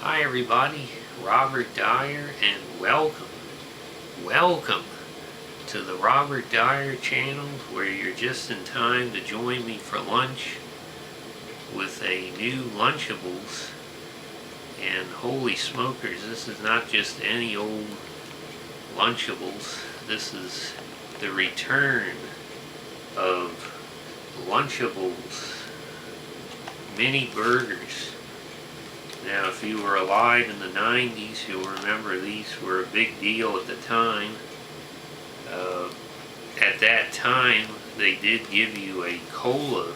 Hi everybody, Robert Dyer, and welcome to the Robert Dyer Channel, where you're just in time to join me for lunch with a new Lunchables. And holy smokers, this is not just any old Lunchables. This is the return of Lunchables Mini Burgers. Now, if you were alive in the 90s, you'll remember these were a big deal at the time. At that time, they did give you a cola,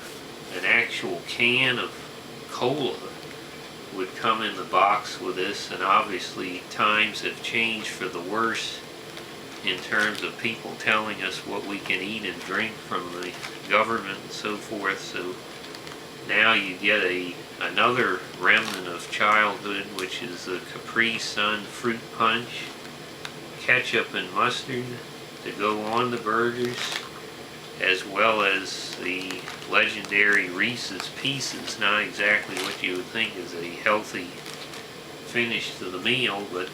an actual can of cola would come in the box with this, and obviously times have changed for the worse in terms of people telling us what we can eat and drink from the government and so forth. So now you get another remnant of childhood, which is the Capri Sun Fruit Punch, ketchup and mustard to go on the burgers, as well as the legendary Reese's Pieces. Not exactly what you would think is a healthy finish to the meal, but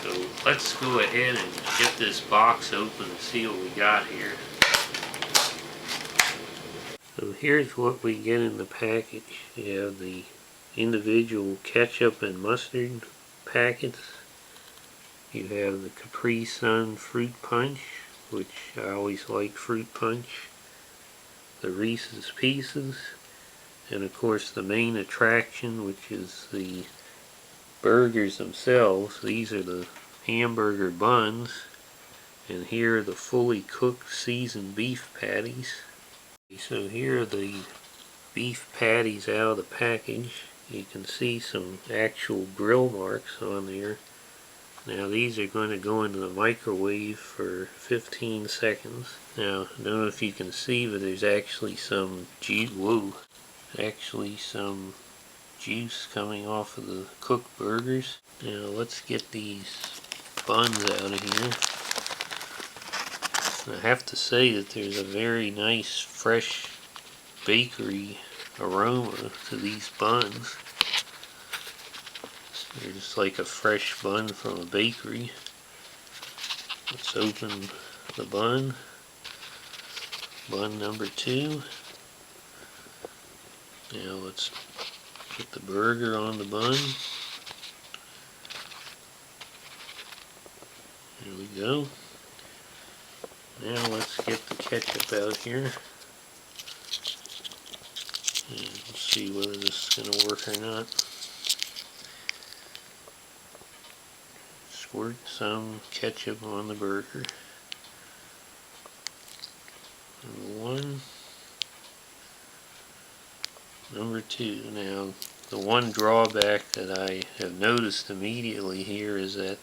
so let's go ahead and get this box open and see what we got here. So here's what we get in the package. You have the individual ketchup and mustard packets. You have the Capri Sun Fruit Punch, which I always like fruit punch. The Reese's Pieces, and of course the main attraction, which is the burgers themselves. These are the hamburger buns, and here are the fully cooked seasoned beef patties. So here are the beef patties out of the package. You can see some actual grill marks on there. Now these are going to go into the microwave for 15 seconds. Now I don't know if you can see, but there's actually some juice coming off of the cooked burgers. Now let's get these buns out of here. I have to say that there's a very nice fresh bakery aroma to these buns. They're just like a fresh bun from a bakery. Let's open the bun. Bun number 2. Now let's put the burger on the bun. There we go. Now let's get the ketchup out here. And let's see whether this is going to work or not. Squirt some ketchup on the burger. Number 1. Number 2. Now, the one drawback that I have noticed immediately here is that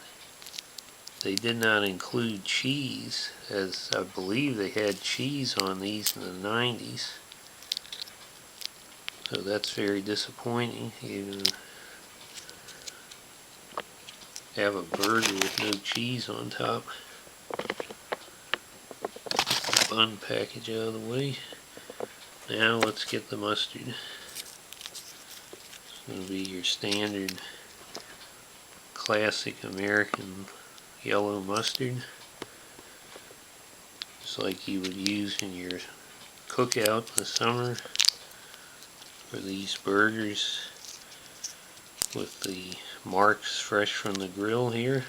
they did not include cheese, as I believe they had cheese on these in the 90s. So that's very disappointing. You have a burger with no cheese on top. Get the bun package out of the way. Now let's get the mustard. It's going to be your standard classic American yellow mustard, just like you would use in your cookout in the summer for these burgers with the marks fresh from the grill here.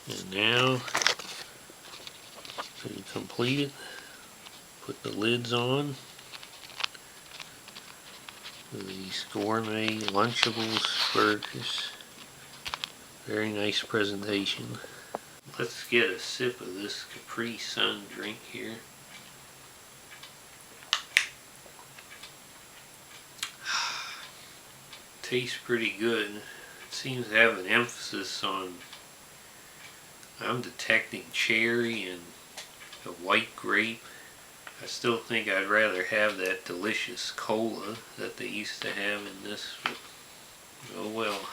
And now to complete it, put the lids on these gourmet Lunchables burgers. Very nice presentation. Let's get a sip of this Capri Sun drink here. Tastes pretty good. It seems to have an emphasis on, I'm detecting cherry and a white grape. I still think I'd rather have that delicious cola that they used to have in this, but oh well.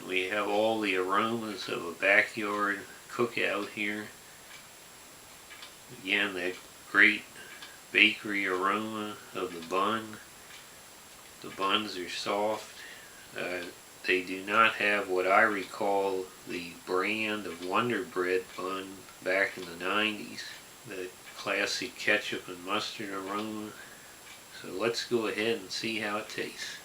We have all the aromas of a backyard cookout here. Again, that great bakery aroma of the bun. The buns are soft. They do not have what I recall the brand of Wonder Bread bun back in the 90s. The classic ketchup and mustard aroma. So let's go ahead and see how it tastes.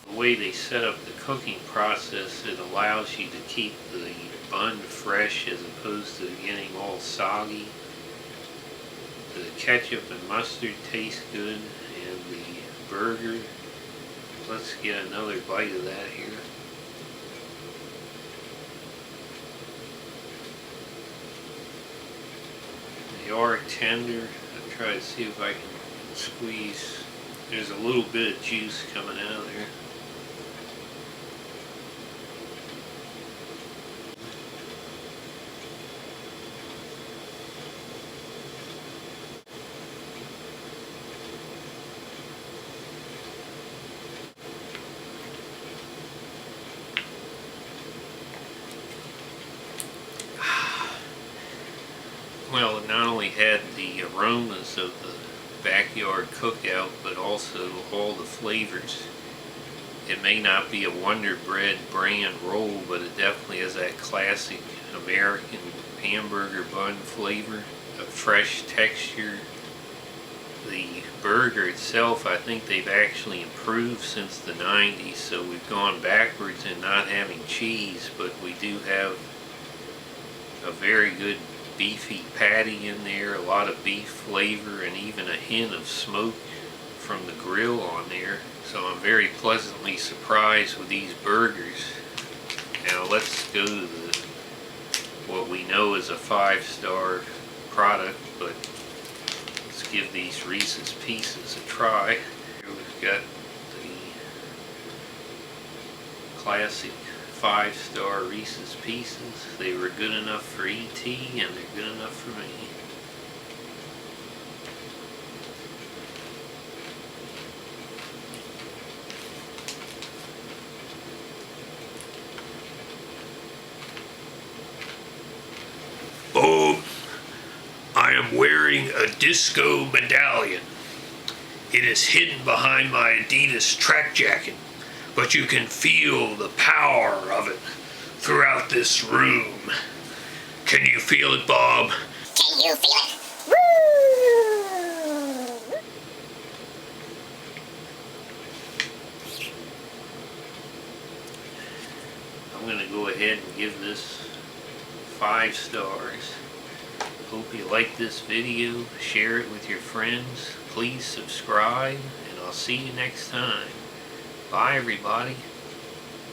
The way they set up the cooking process, it allows you to keep the bun fresh as opposed to getting all soggy. The ketchup and mustard taste good, and the burger. Let's get another bite of that here. They are tender. I'll try to see if I can squeeze. There's a little bit of juice coming out of there. Well, it not only had the aromas of the backyard cookout, but also all the flavors. It may not be a Wonder Bread brand roll, but it definitely has that classic American hamburger bun flavor, a fresh texture. The burger itself, I think they've actually improved since the 90s, so we've gone backwards in not having cheese, but we do have a very good beefy patty in there, a lot of beef flavor, and even a hint of smoke from the grill on there. So I'm very pleasantly surprised with these burgers. Now let's go to what we know is a 5-star product, but let's give these Reese's Pieces a try. Here we've got the classic 5-star Reese's Pieces. They were good enough for E.T. and they're good enough for me. Oh, I am wearing a disco medallion. It is hidden behind my Adidas track jacket, but you can feel the power of it throughout this room. Can you feel it, Bob? Can you feel it? Woo! I'm going to go ahead and give this 5 stars. Hope you like this video. Share it with your friends. Please subscribe, and I'll see you next time. Bye, everybody.